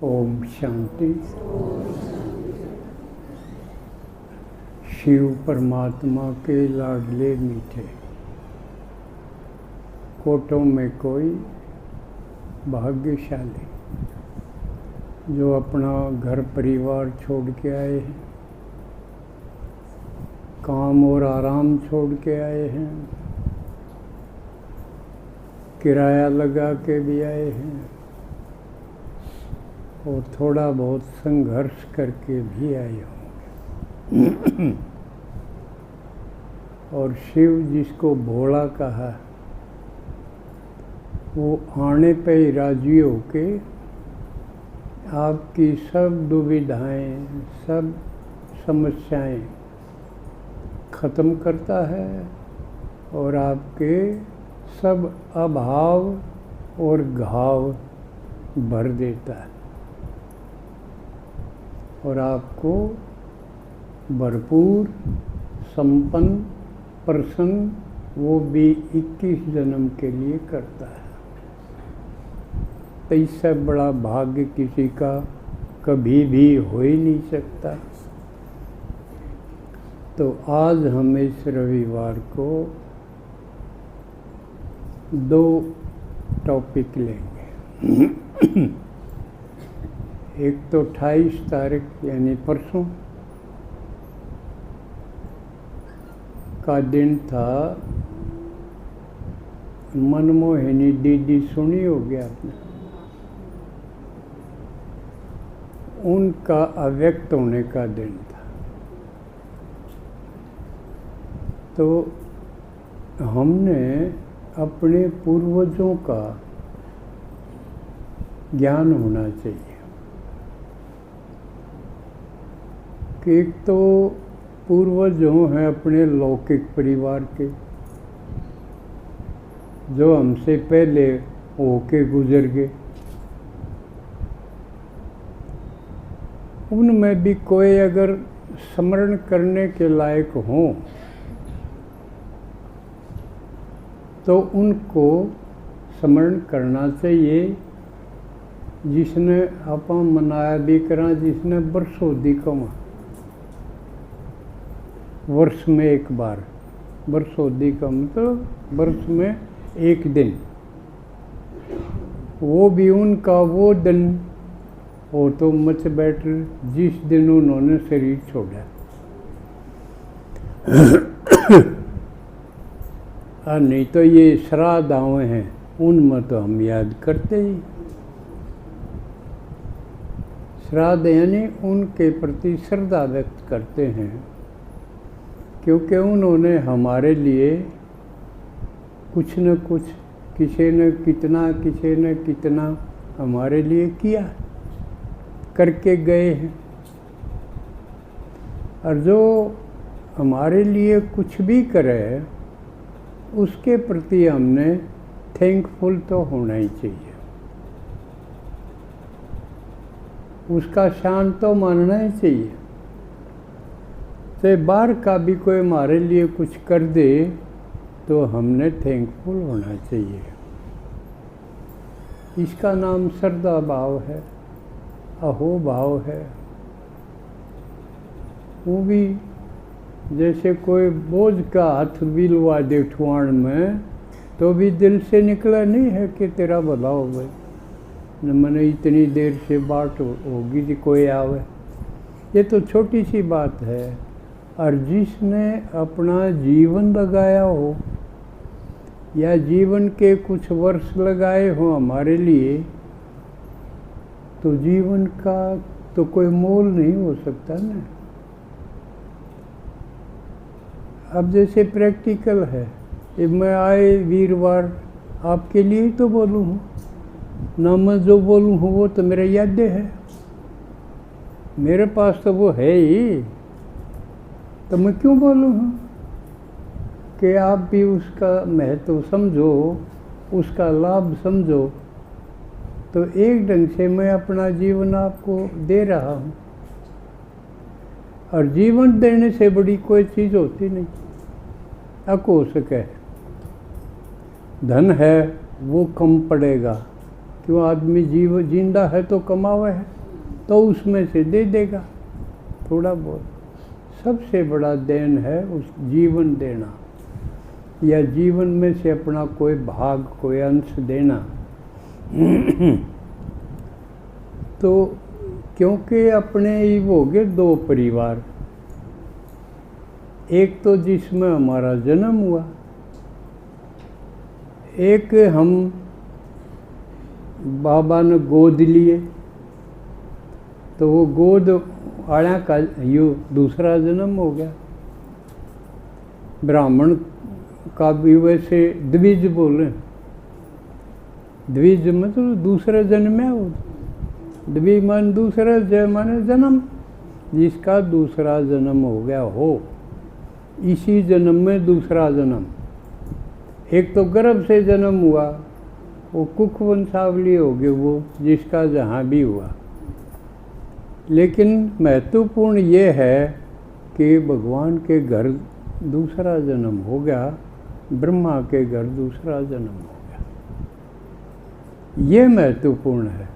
ओम शांति। शिव परमात्मा के लाडले मीठे, कोटों में कोई भाग्यशाली जो अपना घर परिवार छोड़ के आए हैं, काम और आराम छोड़ के आए हैं, किराया लगा के भी आए हैं और थोड़ा बहुत संघर्ष करके भी आए होंगे। और शिव जिसको भोला कहा, वो आने पे ही राजी होके आपकी सब दुविधाएं, सब समस्याएं ख़त्म करता है और आपके सब अभाव और घाव भर देता है और आपको भरपूर संपन्न प्रसन्न, वो भी 21 जन्म के लिए करता है। तो इससे बड़ा भाग्य किसी का कभी भी हो ही नहीं सकता। तो आज हम इस रविवार को 2 टॉपिक लेंगे। एक तो 28 तारीख यानी परसों का दिन था। मनमोहिनी दीदी सुनी होगी आपने, उनका अव्यक्त होने का दिन था। तो हमने अपने पूर्वजों का ज्ञान होना चाहिए कि एक तो पूर्वज जो हैं अपने लौकिक परिवार के, जो हमसे पहले होके गुजर गए, उनमें भी कोई अगर स्मरण करने के लायक हों तो उनको स्मरण करना चाहिए। जिसने आप मनाया भी करा, जिसने बरसों कमा, वर्ष में एक बार, बरसों का मतलब वर्ष में एक दिन, वो भी उनका वो दिन हो तो मच बेटर जिस दिन उन्होंने शरीर छोड़ा। नहीं तो ये श्राद्ध आवे हैं, उनमें तो हम याद करते ही। श्राद्ध यानी उनके प्रति श्रद्धा व्यक्त करते हैं, क्योंकि उन्होंने हमारे लिए कुछ न कुछ, किसी ने कितना हमारे लिए किया, करके गए हैं। और जो हमारे लिए कुछ भी करे, उसके प्रति हमने थैंकफुल तो होना ही चाहिए, उसका शान तो मानना ही चाहिए। तो बाहर का भी कोई हमारे लिए कुछ कर दे तो हमने थैंकफुल होना चाहिए। इसका नाम श्रद्धा भाव है, अहो भाव है। वो भी जैसे कोई बोझ का हाथ भी लुआ दे ठुआण में, तो भी दिल से निकला नहीं है कि तेरा भला हो गए, न मैंने इतनी देर से बाट होगी कि कोई आवे। ये तो छोटी सी बात है। और जिसने अपना जीवन लगाया हो या जीवन के कुछ वर्ष लगाए हो हमारे लिए, तो जीवन का तो कोई मोल नहीं हो सकता ना। अब जैसे प्रैक्टिकल है, अब मैं आए वीरवार आपके लिए ही तो बोलूँ हूँ ना, मैं जो बोलूँ हूँ वो तो मेरा याद है, मेरे पास तो वो है ही, तो मैं क्यों बोलूँ हूँ कि आप भी उसका महत्व समझो, उसका लाभ समझो। तो एक ढंग से मैं अपना जीवन आपको दे रहा हूँ, और जीवन देने से बड़ी कोई चीज़ होती नहीं। अको हो सके, धन है वो कम पड़ेगा, क्यों आदमी जिंदा है तो कमावा है, तो उसमें से दे देगा थोड़ा बहुत। सबसे बड़ा देन है उस जीवन देना, या जीवन में से अपना कोई भाग, कोई अंश देना। तो क्योंकि अपने ही हो गए दो परिवार, एक तो जिसमें हमारा जन्म हुआ, एक हम बाबा ने गोद लिए, तो वो गोद आया का यो दूसरा जन्म हो गया। ब्राह्मण का भी वैसे द्विज बोले, द्विज मतलब दूसरे जन्म है वो, द्विज मान दूसरा, जय माने जन्म, जिसका दूसरा जन्म हो गया हो, इसी जन्म में दूसरा जन्म। एक तो गर्भ से जन्म हुआ, वो कुख वंशावली हो गई, वो जिसका जहाँ भी हुआ। लेकिन महत्वपूर्ण ये है कि भगवान के घर दूसरा जन्म हो गया, ब्रह्मा के घर दूसरा जन्म हो गया। ये महत्वपूर्ण है,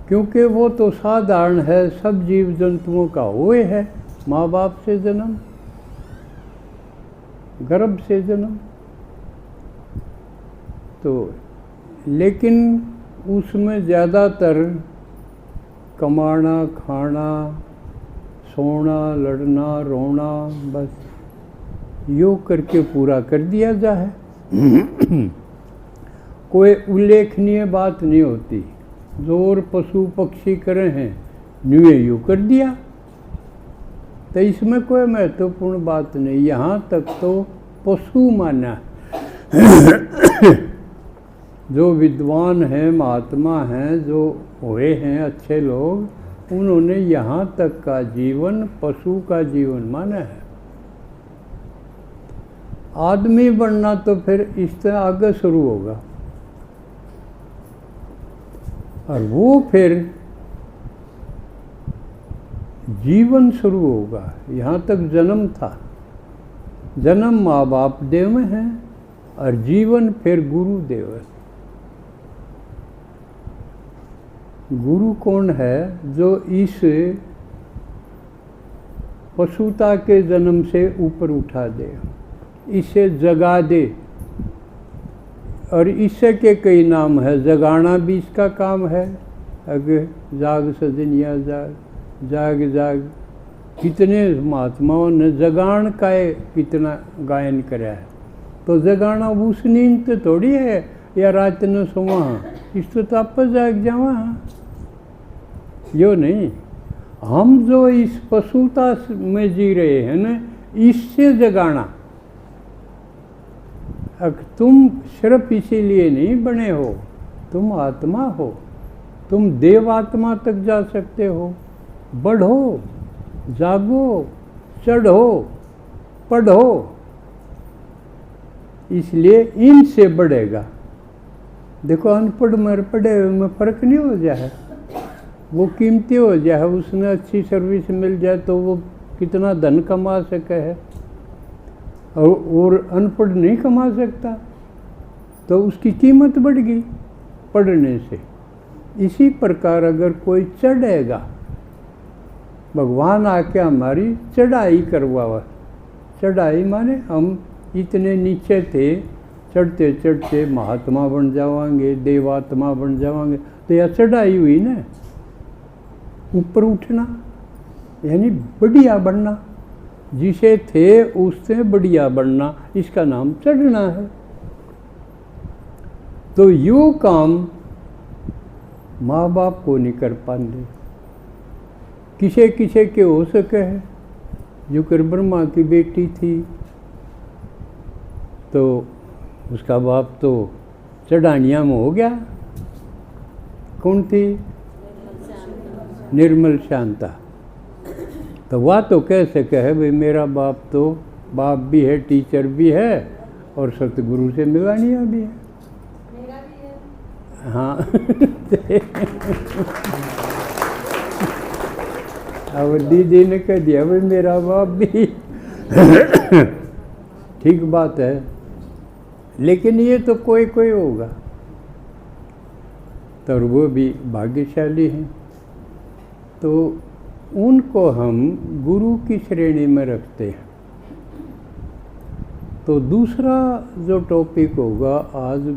क्योंकि वो तो साधारण है, सब जीव जंतुओं का हुए है, माँ बाप से जन्म, गर्भ से जन्म। तो लेकिन उसमें ज़्यादातर कमाना, खाना, सोना, लड़ना, रोना, बस यो करके पूरा कर दिया जाए। कोई उल्लेखनीय बात नहीं होती, जोर पशु पक्षी करे हैं, न्यू यू कर दिया, तो इसमें कोई महत्वपूर्ण बात नहीं। यहाँ तक तो पशु माना जो विद्वान हैं, महात्मा हैं, जो हुए हैं अच्छे लोग, उन्होंने यहाँ तक का जीवन पशु का जीवन माना है। आदमी बनना तो फिर इससे आगे शुरू होगा, और वो फिर जीवन शुरू होगा। यहाँ तक जन्म था, जन्म माँ बाप देव में है, और जीवन फिर गुरु देव है। गुरु कौन है? जो इस पशुता के जन्म से ऊपर उठा दे, इसे जगा दे। और इससे के कई नाम है, जगाना भी इसका काम है। अगर जाग सजनिया जाग, जाग जाग, कितने महात्माओं ने जगान का कितना गायन कराया है। तो जगाना उस नींद तो थोड़ी है, या रात न सोवा, इस तो ताप जाग जावा, यो नहीं। हम जो इस पशुता में जी रहे हैं ना, इससे जगाना। अब तुम सिर्फ इसीलिए नहीं बने हो, तुम आत्मा हो, तुम देवात्मा तक जा सकते हो। बढ़ो, जागो, चढ़ो, पढ़ो, इसलिए इनसे बढ़ेगा। देखो अनपढ़ में पढ़े में फ़र्क नहीं हो जाए, वो कीमती हो जाए, उसने अच्छी सर्विस मिल जाए तो वो कितना धन कमा सके है, और अनपढ़ नहीं कमा सकता, तो उसकी कीमत बढ़ गई पढ़ने से। इसी प्रकार अगर कोई चढ़ेगा, भगवान आके हमारी चढ़ाई करवावा। चढ़ाई माने हम इतने नीचे थे, चढ़ते चढ़ते महात्मा बन जावांगे, देवात्मा बन जावांगे, तो यह चढ़ाई हुई ना। ऊपर उठना यानी बढ़िया बनना, जिसे थे उससे बढ़िया बनना, इसका नाम चढ़ना है। तो यो काम माँ बाप को नहीं कर पाते, किसे किसे के हो सके है। जो कर ब्रह्मा की बेटी थी, तो उसका बाप तो चढ़ानिया में हो गया। कौन थी? निर्मल शांता। तो वह तो कह सके है भाई मेरा बाप तो बाप भी है, टीचर भी है, और सतगुरु से मिलानिया भी है। मेरा भी है। हाँ। अब दीदी ने कह दिया भाई मेरा बाप भी। ठीक बात है, लेकिन ये तो कोई कोई होगा, तो वो भी भाग्यशाली हैं। तो उनको हम गुरु की श्रेणी में रखते हैं। तो दूसरा जो टॉपिक होगा आज